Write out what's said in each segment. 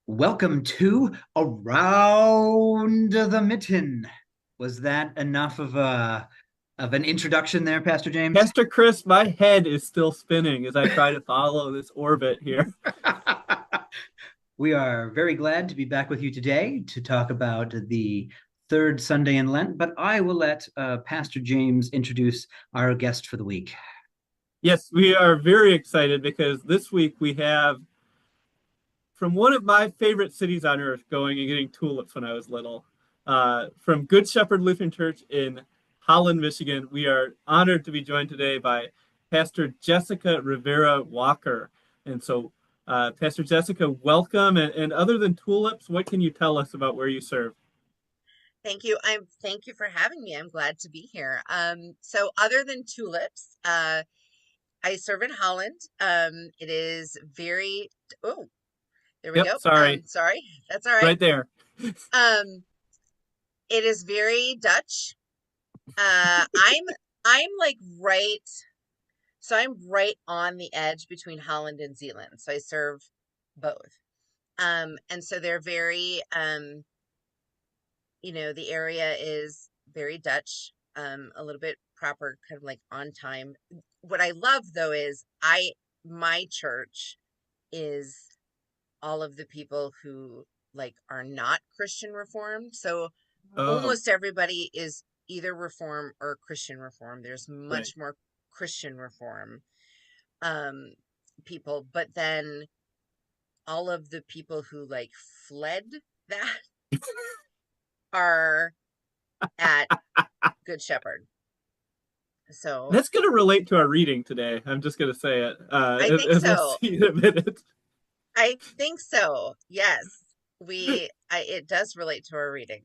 Welcome to Around the Mitten. Was that enough of an introduction there, Pastor James? Pastor Chris, my head is still spinning as I try to follow this orbit here. We are very glad to be back with you today to talk about the third Sunday in Lent, but I will let Pastor James introduce our guest for the week. Yes, we are very excited because this week we have from one of my favorite cities on earth going and getting tulips when I was little. From Good Shepherd Lutheran Church in Holland, Michigan. We are honored to be joined today by Pastor Jessica Rivera Walker. And so, Pastor Jessica, welcome. And other than tulips, what can you tell us about where you serve? Thank you for having me. I'm glad to be here. So other than tulips, I serve in Holland. It is very, oh, there we Yep, go. sorry, Sorry, that's all right. right there. Um, it is very Dutch. I'm like I'm right on the edge between Holland and Zealand. So I serve both. And so they're very, the area is very Dutch, a little bit proper, kind of like on time. What I love though is my church is all of the people who like are not Christian Reformed. So Oh, almost everybody is either Reform or Christian Reform. There's right. much more Christian Reform um people, but then all of the people who like fled that are at Good Shepherd. So That's going to relate to our reading today. I'm just going to say it, I think as we'll so. see in a minute. I think so. Yes. It does relate to our reading.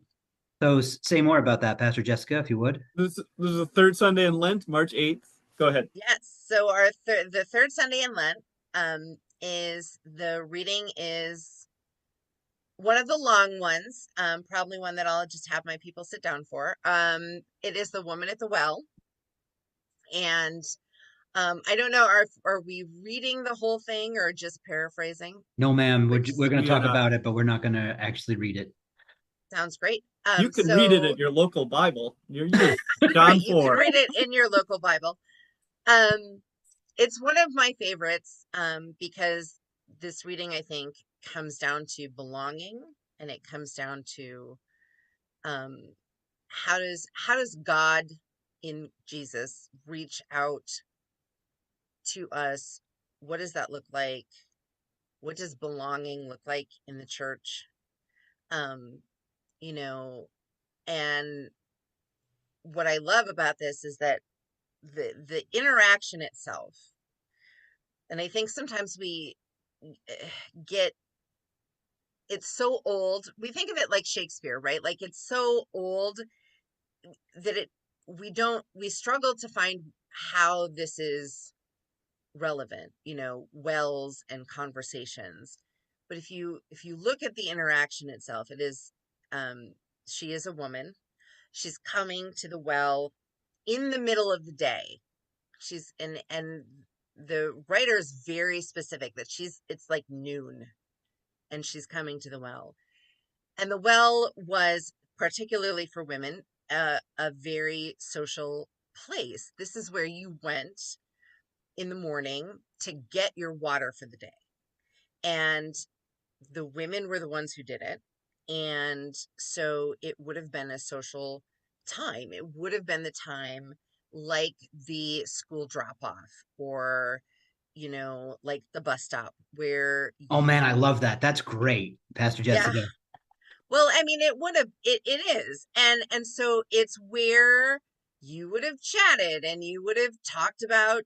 So say more about that, Pastor Jessica, if you would. This is the third Sunday in Lent, March 8th. Go ahead. Yes. So the third Sunday in Lent is the reading is one of the long ones, probably one that I'll just have my people sit down for. It is the woman at the well. And I don't know, are we reading the whole thing or just paraphrasing? No, ma'am, Which we're going to We are talk not. about it, but we're not going to actually read it. sounds great. You can read it So at your local Bible. You're you. right, John you can 4. read it in your local Bible. Um, it's one of my favorites because this reading, I think, comes down to belonging, and it comes down to um, how does God in Jesus reach out to us? What does that look like? What does belonging look like in the church? Um, you know, and what I love about this is that the interaction itself, and I think sometimes we eh, get it's so old. We think of it like Shakespeare, right? Like it's so old that we struggle to find how this is relevant, wells and conversations. But if you look at the interaction itself, it is um she is a woman. She's coming to the well in the middle of the day. She's and the writer is very specific that it's like noon and she's coming to the well. And the well was, particularly for women, a very social place. This is where you went in the morning to get your water for the day. And the women were the ones who did it. And so it would have been a social time. It would have been the time like the school drop off or, like the bus stop where Oh man, I you, love that. That's great, Pastor yeah. Jessica. Well, I mean, it is. And so it's where you would have chatted and you would have talked about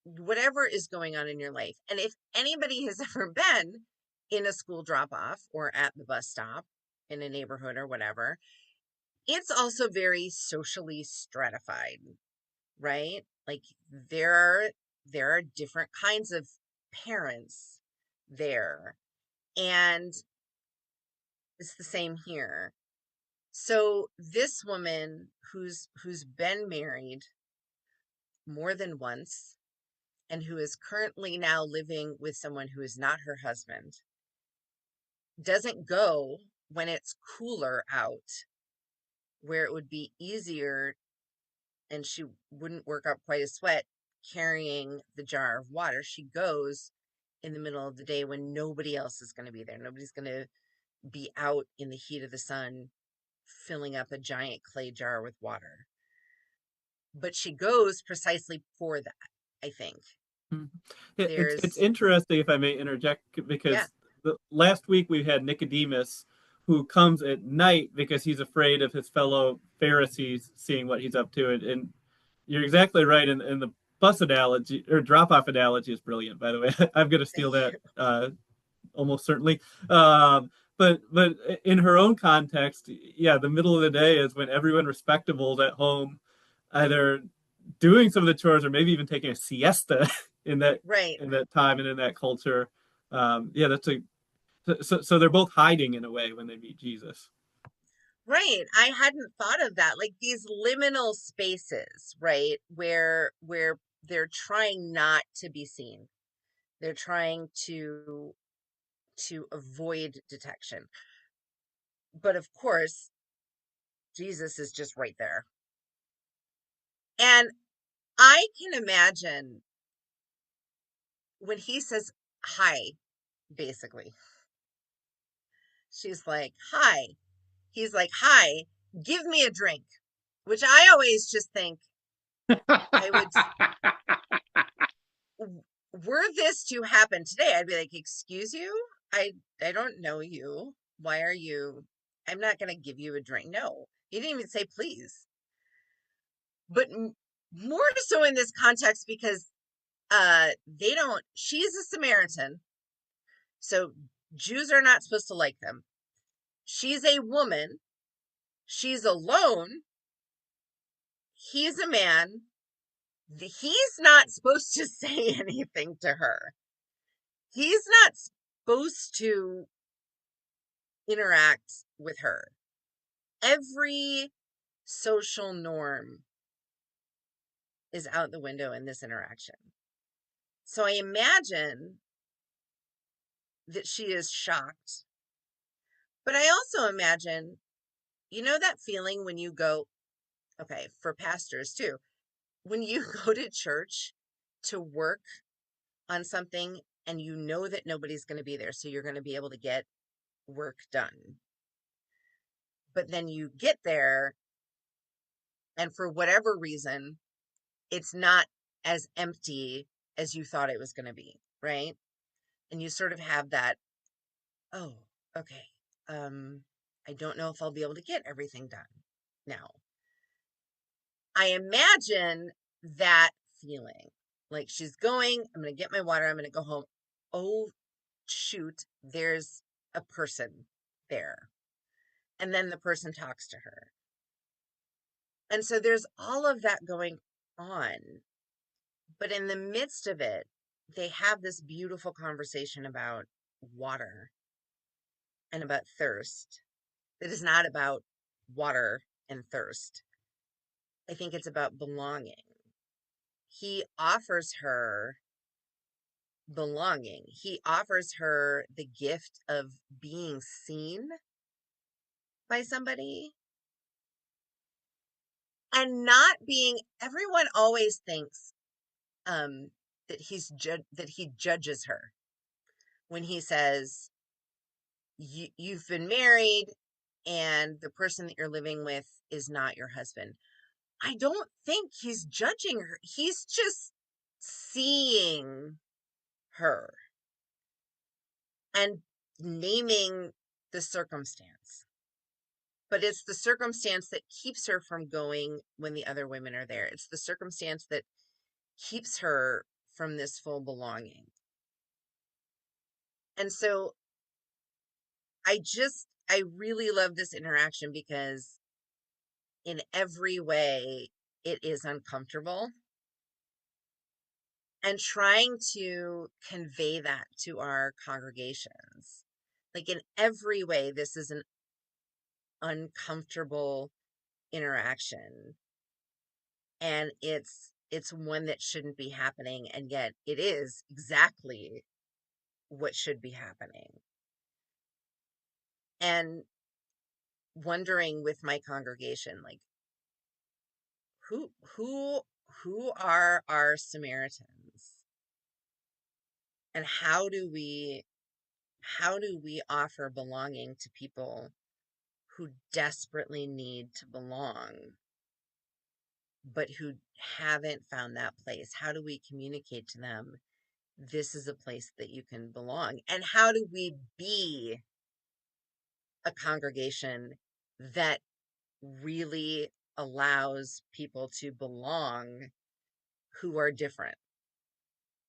whatever is going on in your life. And if anybody has ever been in a school drop off or at the bus stop in a neighborhood or whatever, it's also very socially stratified, right? Like there are there are different kinds of parents there. And it's the same here. So this woman who's been married more than once and who is currently now living with someone who is not her husband, doesn't go when it's cooler out, where it would be easier and she wouldn't work up quite a sweat carrying the jar of water. She goes in the middle of the day when nobody else is going to be there. Nobody's going to be out in the heat of the sun filling up a giant clay jar with water. But she goes precisely for that, I think. Mhm. It's There's, interesting, if I may interject, yeah, because last week we had Nicodemus, who comes at night because he's afraid of his fellow Pharisees seeing what he's up to. And you're exactly right. And the bus analogy or drop off analogy is brilliant, by the way. I'm going to steal thank that you. almost certainly. But in her own context, yeah, the middle of the day is when everyone respectable is at home, either doing some of the chores or maybe even taking a siesta in that Right, in that time and in that culture. Yeah, that's a so they're both hiding in a way when they meet Jesus. right. I hadn't thought of that. Like these liminal spaces, right? Where they're trying not to be seen. They're trying to avoid detection. But of course, Jesus is just right there. And I can imagine when he says hi, basically, she's like, hi. He's like, hi, give me a drink, which I always just think I would, were this to happen today, I'd be like, excuse you? I don't know you. Why are you, I'm not going to give you a drink. No, he didn't even say please. But more so in this context because they don't, she's a Samaritan, so Jews are not supposed to like them. She's a woman, she's alone, he's a man, he's not supposed to say anything to her. He's not supposed to interact with her. Every social norm is out the window in this interaction. So I imagine that she is shocked. But I also imagine, you know, that feeling when you go, okay, for pastors too, when you go to church to work on something and you know that nobody's going to be there, so you're going to be able to get work done. But then you get there, and for whatever reason, it's not as empty as you thought it was going to be, right? And you sort of have that, oh, okay, I don't know if I'll be able to get everything done now. I imagine that feeling like she's going, I'm going to get my water, I'm going to go home. Oh, shoot, there's a person there. And then the person talks to her. And so there's all of that going on. But in the midst of it, they have this beautiful conversation about water and about thirst. It is not about water and thirst. I think it's about belonging. He offers her belonging. He offers her the gift of being seen by somebody and not being, everyone always thinks that that he judges her when he says you've been married and the person that you're living with is not your husband. I don't think he's judging her. He's just seeing her and naming the circumstance. But it's the circumstance that keeps her from going when the other women are there. It's the circumstance that keeps her from this full belonging. And so I really love this interaction because in every way it is uncomfortable, and trying to convey that to our congregations. Like in every way, this is an uncomfortable interaction, and it's one that shouldn't be happening, and yet it is exactly what should be happening. and wondering with my congregation, like, who who who are our Samaritans, and how do we offer belonging to people who desperately need to belong, but who haven't found that place? How do we communicate to them, this is a place that you can belong? And how do we be a congregation that really allows people to belong who are different?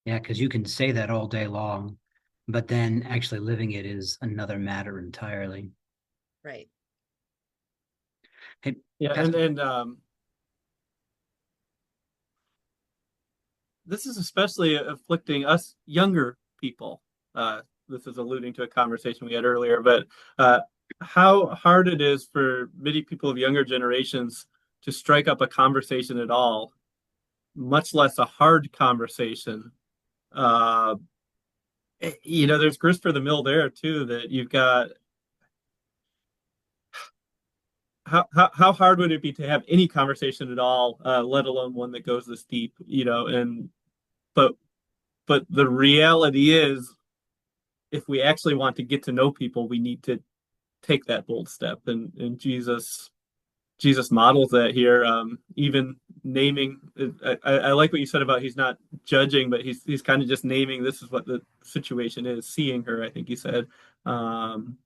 Yeah, because you can say that all day long, but then actually living it is another matter entirely. Right. Hey, Yeah, Pastor, and this is especially afflicting us younger people. This is alluding to a conversation we had earlier, but how hard it is for many people of younger generations to strike up a conversation at all, much less a hard conversation. Uh, there's grist for the mill there too, that you've got. How hard would it be to have any conversation at all, let alone one that goes this deep, and but the reality is, if we actually want to get to know people, we need to take that bold step. And Jesus models that here. Even naming, I like what you said about he's not judging, but he's kind of just naming this is what the situation is. Seeing her, I think he said, um,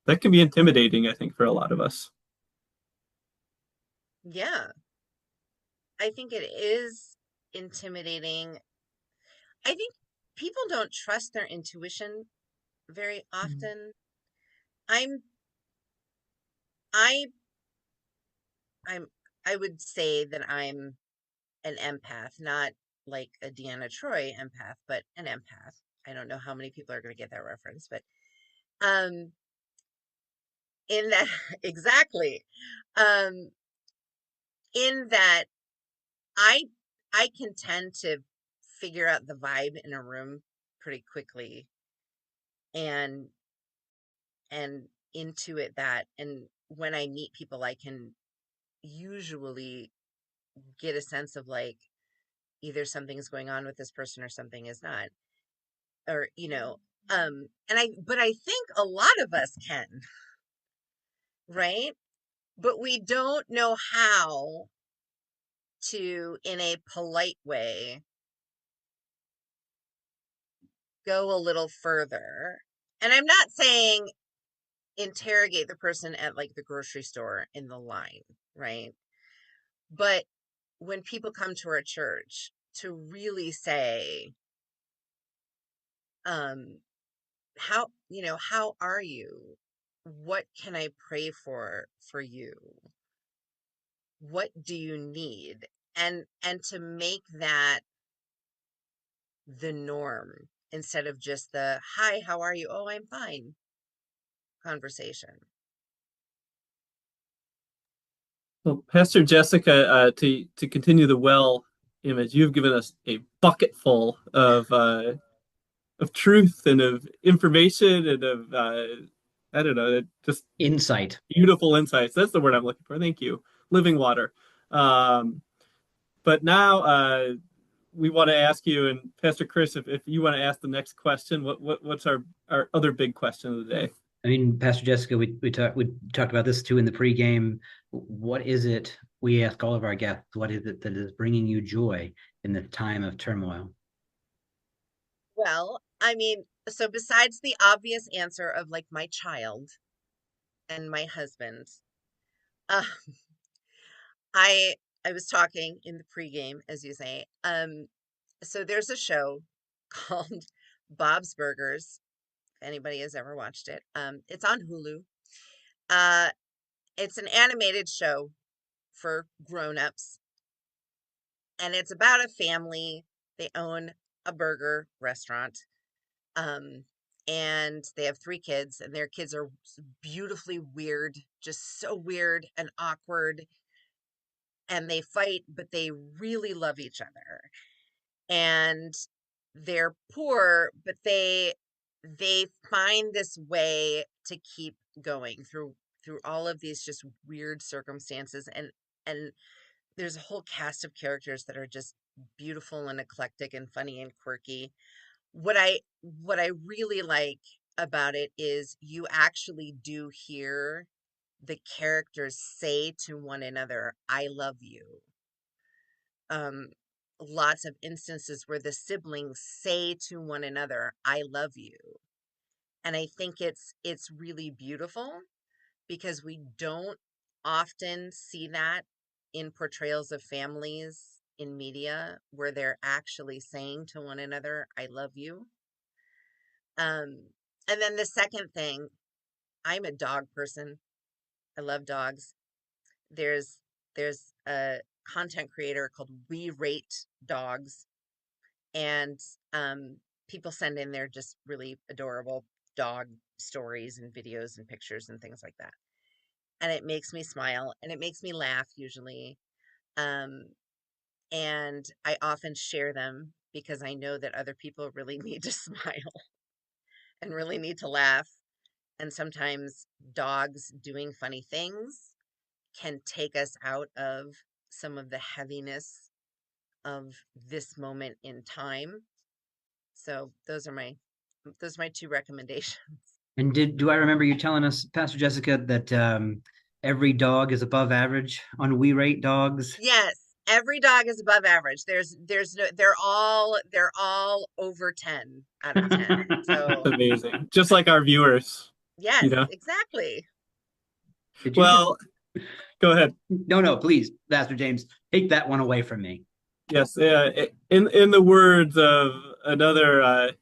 that can be intimidating. I think for a lot of us. Yeah, I think it is intimidating. I think people don't trust their intuition very often. I'm I I'm I would say that I'm an empath, not like a Deanna Troy empath, but an empath. I don't know how many people are going to get that reference, but um in that exactly. Um in that I I can tend to figure out the vibe in a room pretty quickly, and and intuit that, and when I meet people I can usually get a sense of, like, either something's going on with this person or something is not, or and I think a lot of us can, right? But we don't know how to, in a polite way, go a little further. And I'm not saying interrogate the person at, like, the grocery store in the line, right? But when people come to our church, to really say, um, how are you? What can I pray for you? What do you need? And to make that the norm, instead of just the hi, how are you? Oh, I'm fine conversation. Well, Pastor Jessica, to continue the well image, you've given us a bucket full of truth and of information and of I don't know, just insight. beautiful insights. That's the word I'm looking for. Thank you. Living water. Um, but now we want to ask you, and Pastor Chris, if you want to ask the next question, what's our other big question of the day? I mean, Pastor Jessica, we talked about this too in the pregame. What is it we ask all of our guests? What is it that is bringing you joy in the time of turmoil? Well, I mean, so besides the obvious answer of, like, my child and my husband, uh, I I was talking in the pregame, as you say. So there's a show called Bob's Burgers. If anybody has ever watched it, it's on Hulu. Uh, it's an animated show for grown-ups, and it's about a family. They own a burger restaurant, um, and they have three kids, and their kids are beautifully weird, just so weird and awkward, and they fight, but they really love each other. And they're poor, but they find this way to keep going through all of these just weird circumstances, and there's a whole cast of characters that are just beautiful and eclectic and funny and quirky. What I really like about it is you actually do hear the characters say to one another, "I love you." Um, Lots of instances where the siblings say to one another, "I love you." And I think it's really beautiful because we don't often see that in portrayals of families in media where they're actually saying to one another, "I love you." And then the second thing, I'm a dog person. I love dogs. There's there's a content creator called We Rate Dogs, and people send in their just really adorable dog stories and videos and pictures and things like that. And it makes me smile and it makes me laugh usually. Um, and I often share them because I know that other people really need to smile and really need to laugh. And sometimes dogs doing funny things can take us out of some of the heaviness of this moment in time. So those are my two recommendations. And do I remember you telling us, Pastor Jessica, that every dog is above average on We Rate Dogs? Yes, every dog is above average. There's no, they're all over 10 out of 10. That's So, amazing. Just like our viewers, you yes, know. exactly. Did you just? Well, go ahead. No, no, please, Pastor James, take that one away from me. Yes, in the words of another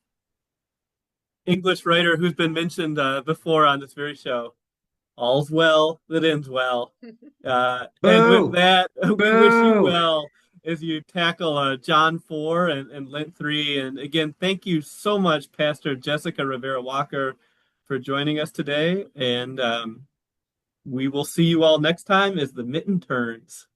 English writer who's been mentioned before on this very show, all's well that ends well. And with Boo! that, we wish you Boo! well as you tackle John 4 and Lent 3. And again, thank you so much, Pastor Jessica Rivera Walker, for joining us today. And we will see you all next time as the mitten turns.